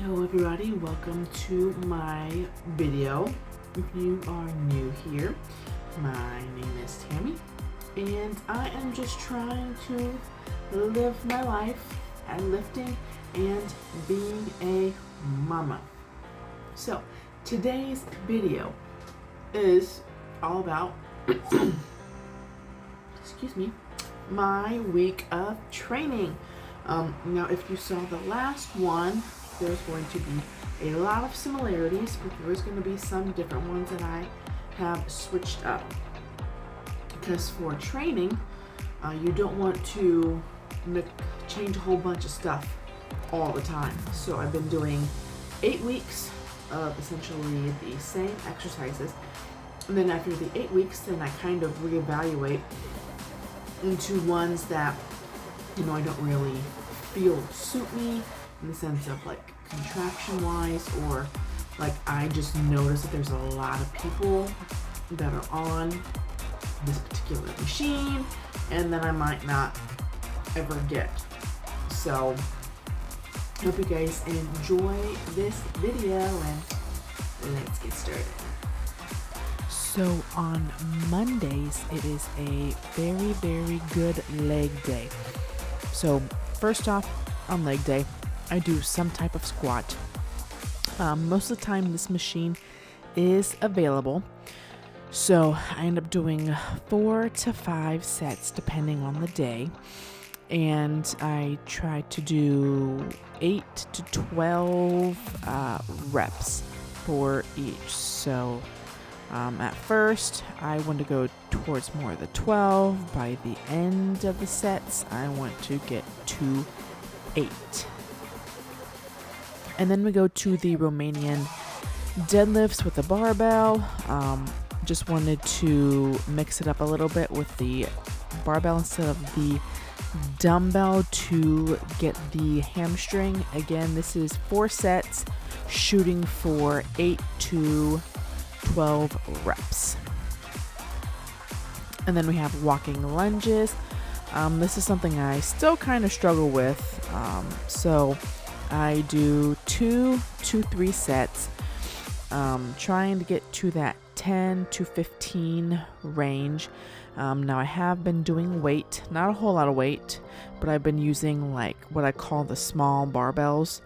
Hello everybody, welcome to my video. If you are new here, my name is Tammy and I am just trying to live my life at lifting and being a mama. So today's video is all about excuse me, my week of training. Now if you saw the last one, there's going to be a lot of similarities, but there's going to be some different ones that I have switched up. Because for training, you don't want to change a whole bunch of stuff all the time. So I've been doing 8 weeks of essentially the same exercises. And then after the 8 weeks, then I kind of reevaluate into ones that, I don't really feel suit me, in the sense of like contraction wise, or like I just notice that there's a lot of people that are on this particular machine and then I might not ever get. So hope you guys enjoy this video and let's get started. So on Mondays it is a very good leg day. So first off, on leg day I do some type of squat. Most of the time this machine is available, so I end up doing 4 to 5 sets depending on the day, and I try to do 8 to 12 reps for each. So at first I want to go towards more of the 12. By the end of the sets I want to get to 8. And then we go to the Romanian deadlifts with the barbell. Just wanted to mix it up a little bit with the barbell instead of the dumbbell to get the hamstring. Again, this is 4 sets, shooting for 8 to 12 reps. And then we have walking lunges. This is something I still kind of struggle with. So I do 2 to 3 sets, trying to get to that 10 to 15 range. Now I have been doing weight, not a whole lot of weight, but I've been using like what I call the small barbells.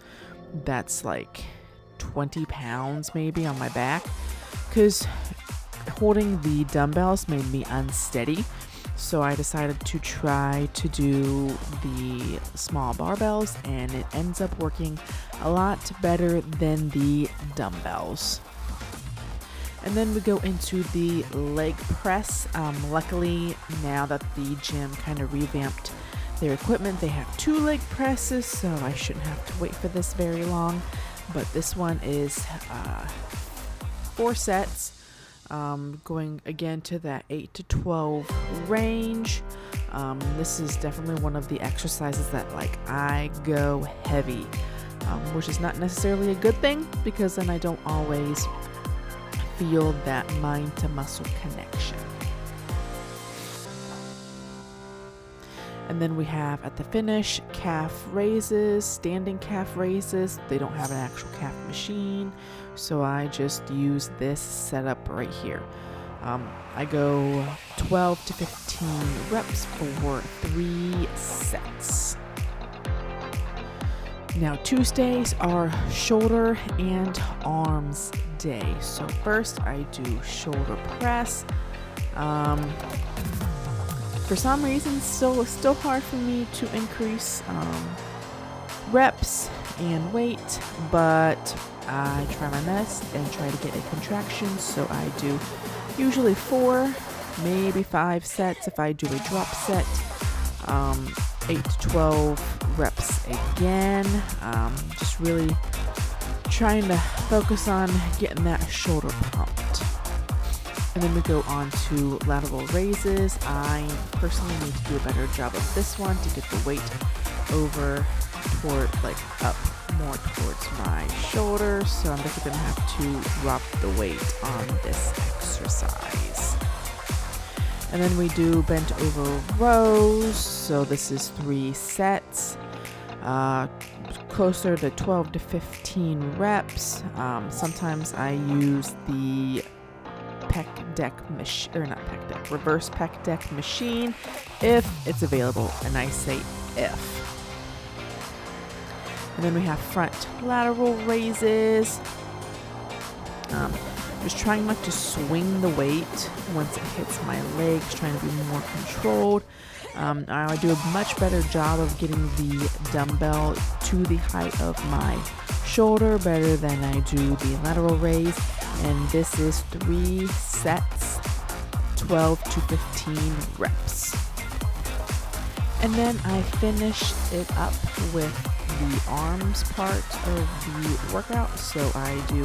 That's like 20 pounds maybe on my back, because holding the dumbbells made me unsteady. So I decided to try to do the small barbells, and it ends up working a lot better than the dumbbells. And then we go into the leg press. Luckily, now that the gym kind of revamped their equipment, they have 2 leg presses, so I shouldn't have to wait for this very long. But this one is 4 sets. Going again to that 8 to 12 range. This is definitely one of the exercises that like I go heavy, which is not necessarily a good thing, because then I don't always feel that mind to muscle connection. And then we have at the finish calf raises, standing calf raises. They don't have an actual calf machine, so I just use this setup right here. I go 12 to 15 reps for 3 sets. Now Tuesdays are shoulder and arms day. So first I do shoulder press. For some reason, still hard for me to increase reps and weight, but I try my best and try to get a contraction. So I do usually 4, maybe 5 sets if I do a drop set. 8 to 12 reps again. Just really trying to focus on getting that shoulder pumped. And then we go on to lateral raises. I personally need to do a better job of this one to get the weight over toward, like up more towards my shoulder. So I'm definitely gonna have to drop the weight on this exercise. And then we do bent over rows. So this is 3 sets. closer to 12 to 15 reps. Sometimes I use the reverse pec deck machine if it's available, and I say if. And then we have front lateral raises. Just trying not to swing the weight once it hits my legs, trying to be more controlled. I do a much better job of getting the dumbbell to the height of my shoulder better than I do the lateral raise. And this is 3 sets, 12 to 15 reps. And then I finish it up with the arms part of the workout. So I do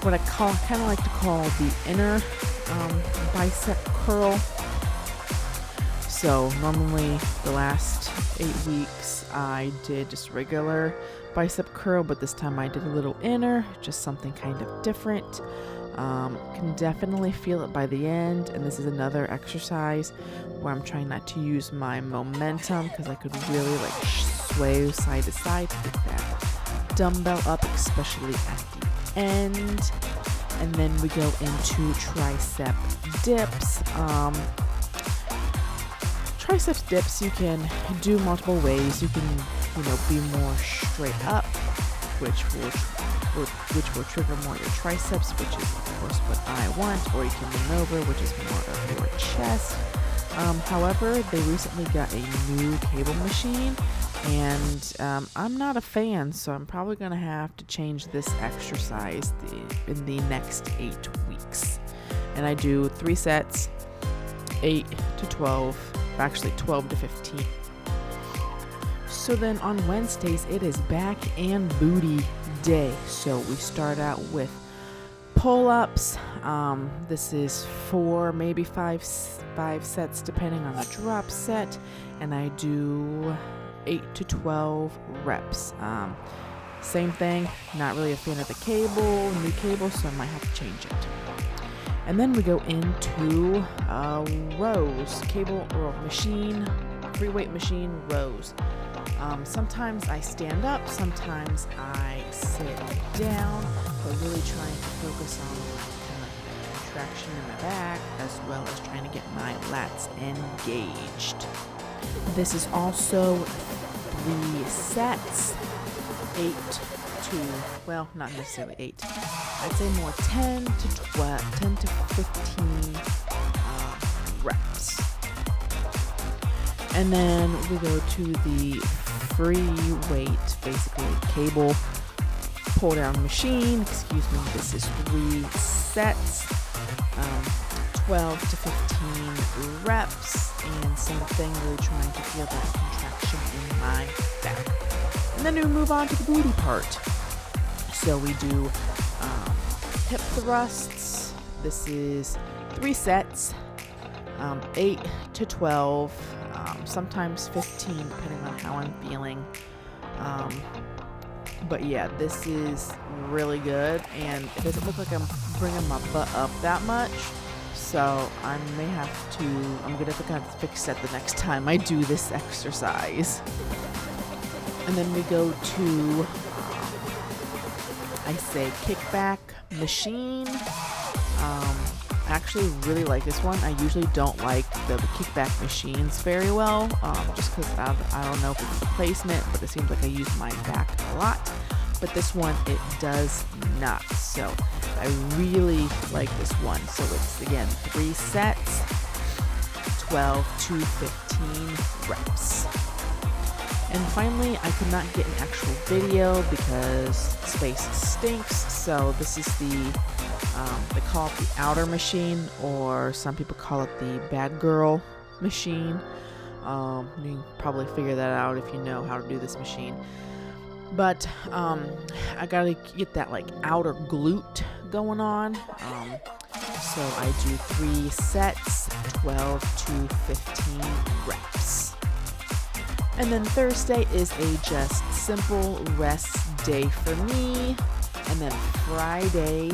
what I kind of like to call the inner bicep curl. So normally the last 8 weeks I did just regular bicep curl, but this time I did a little inner, just something kind of different. Can definitely feel it by the end, and this is another exercise where I'm trying not to use my momentum because I could really like sway side to side to get that dumbbell up, especially at the end. And then we go into tricep dips. Tricep dips you can do multiple ways. You can, be more straight up, which will trigger more your triceps, which is of course what I want, or you can lean over, which is more of your chest. However, they recently got a new cable machine, and I'm not a fan, so I'm probably going to have to change this exercise in the next 8 weeks. And I do 3 sets, 8 to 12, actually 12 to 15. So then on Wednesdays, it is back and booty day. So we start out with pull-ups. This is 4, maybe 5 sets depending on the drop set, and I do 8 to 12 reps. Same thing, not really a fan of the new cable, so I might have to change it. And then we go into rows, cable or machine, free weight machine rows. Sometimes I stand up, sometimes I sit down, but really trying to focus on kind of contraction in the back, as well as trying to get my lats engaged. This is also 3 sets, 8 to, well, not necessarily 8. I'd say more 10 to 15 reps. And then we go to the free weight, basically cable pull-down machine. This is 3 sets, 12 to 15 reps, and same thing, really trying to feel that contraction in my back. And then we move on to the booty part. So we do hip thrusts. This is 3 sets, 8 to 12, sometimes 15 depending on how I'm feeling. But yeah, this is really good, and it doesn't look like I'm bringing my butt up that much, so I'm gonna have to fix that the next time I do this exercise. And then we go to I say kickback machine. I actually really like this one. I usually don't like the kickback machines very well, just because I don't know if it's the placement, but it seems like I use my back a lot. But this one, it does not. So I really like this one. So it's, again, 3 sets, 12 to 15 reps. And finally, I could not get an actual video because space stinks. So this is they call it the outer machine, or some people call it the bad girl machine. You can probably figure that out if you know how to do this machine. But I gotta get that like outer glute going on. So I do 3 sets, 12 to 15 reps. And then Thursday is a just simple rest day for me. And then Friday,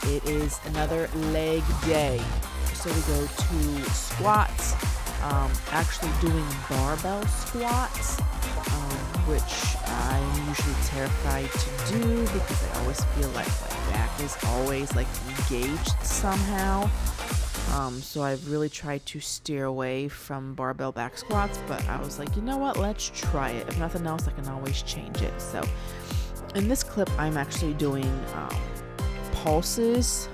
it is another leg day. So we go to squats, actually doing barbell squats. which I'm usually terrified to do because I always feel like my back is always like engaged somehow. So I've really tried to steer away from barbell back squats, but I was like, you know what, let's try it. If nothing else, I can always change it. So in this clip, I'm actually doing pulses,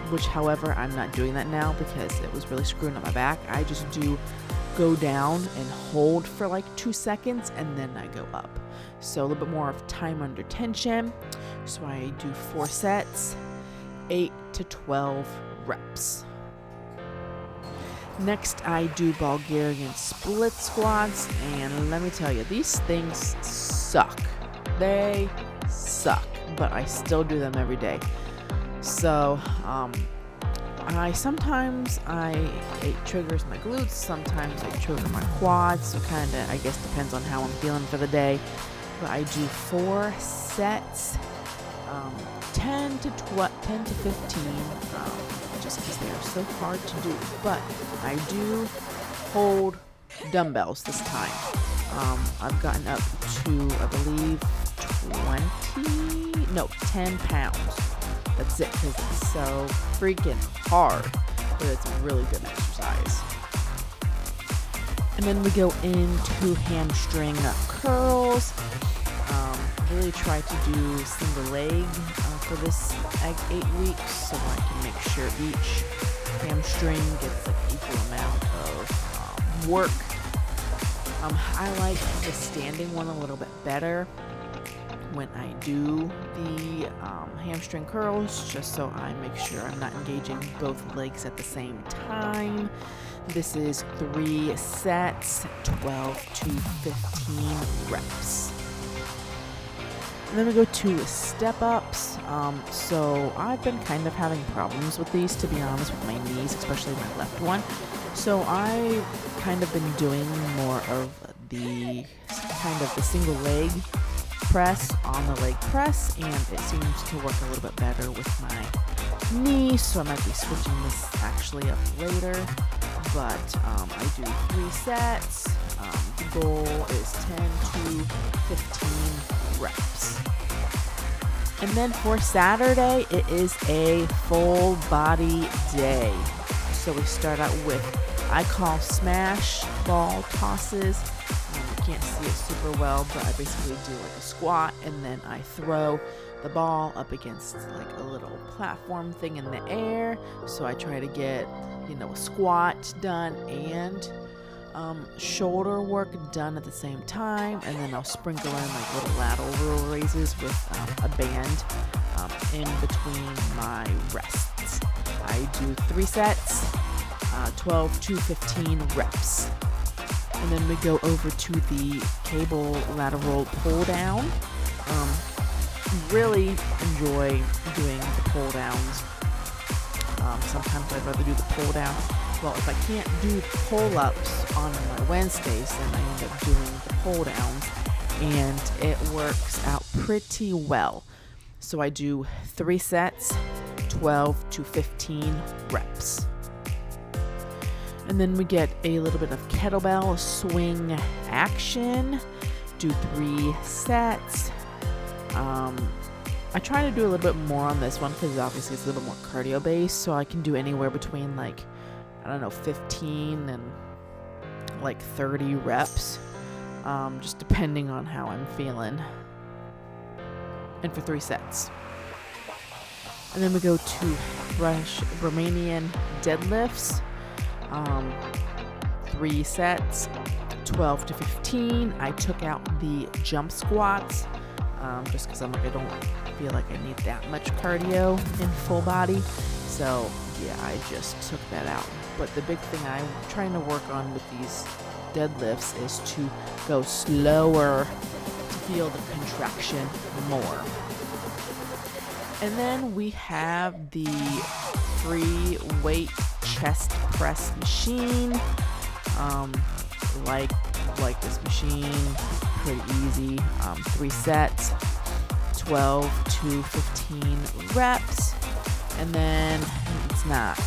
which however, I'm not doing that now because it was really screwing up my back. I just do go down and hold for like 2 seconds and then I go up. So a little bit more of time under tension. So I do 4 sets, 8 to 12 reps. Next, I do Bulgarian split squats, and let me tell you, these things suck. They suck, but I still do them every day. So, it triggers my glutes, sometimes I trigger my quads, so kind of, I guess, depends on how I'm feeling for the day. But I do 4 sets, 10 to 15, just because they are so hard to do. But I do hold dumbbells this time. I've gotten up to, I believe, 10 pounds. That's it, because it's so freaking hard, but it's a really good exercise. And then we go into hamstring curls. Really try to do single leg for this 8 weeks, so I can make sure each hamstring gets like equal amount of work. I like the standing one a little bit better when I do the hamstring curls, just so I make sure I'm not engaging both legs at the same time. This is 3 sets, 12 to 15 reps. And then we go to step ups. So I've been kind of having problems with these, to be honest, with my knees, especially my left one. So I've kind of been doing more of the single leg press on the leg press, and it seems to work a little bit better with my knee, so I might be switching this actually up later. But I do 3 sets. The goal is 10 to 15 reps. And then for Saturday, it is a full body day. So we start out with, I call smash ball tosses. You can't see it super well, but I basically do like a squat, and then I throw the ball up against like a little platform thing in the air. So I try to get, a squat done and shoulder work done at the same time, and then I'll sprinkle in like little lateral raises with a band in between my rests. I do 3 sets, 12 to 15 reps. And then we go over to the cable lateral pull down. Really enjoy doing the pull downs. Sometimes I'd rather do the pull down. Well, if I can't do pull-ups on my Wednesdays, then I end up doing the pull downs, and it works out pretty well. So I do 3 sets, 12 to 15 reps. And then we get a little bit of kettlebell swing action. Do 3 sets. I try to do a little bit more on this one because obviously it's a little more cardio based, so I can do anywhere between 15 and 30 reps, just depending on how I'm feeling. And for 3 sets. And then we go to Romanian deadlifts. 3 sets, 12 to 15. I took out the jump squats, just because I don't feel like I need that much cardio in full body. So yeah, I just took that out. But the big thing I'm trying to work on with these deadlifts is to go slower to feel the contraction more. And then we have the free weight chest press machine. Like this machine, pretty easy. 3 sets, 12 to 15 reps, and then it's not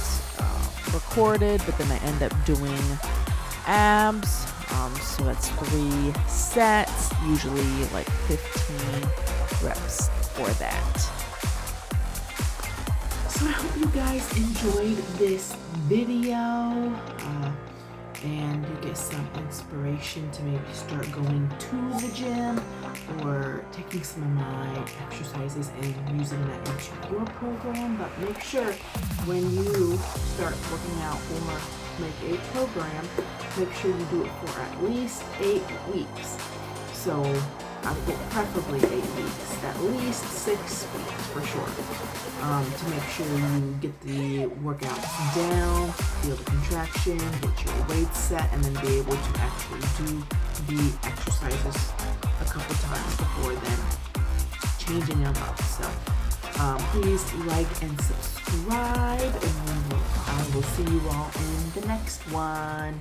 recorded, but then I end up doing abs. So that's 3 sets, usually like 15 reps for that. So I hope you guys enjoyed this video and you get some inspiration to maybe start going to the gym or taking some of my exercises and using that into your program. But make sure when you start working out or make a program, make sure you do it for at least 8 weeks. So I would preferably 8 weeks, at least 6 weeks for sure, to make sure you get the workouts down, feel the contraction, get your weight set, and then be able to actually do the exercises a couple times before then changing them up. So please like and subscribe, and I will see you all in the next one.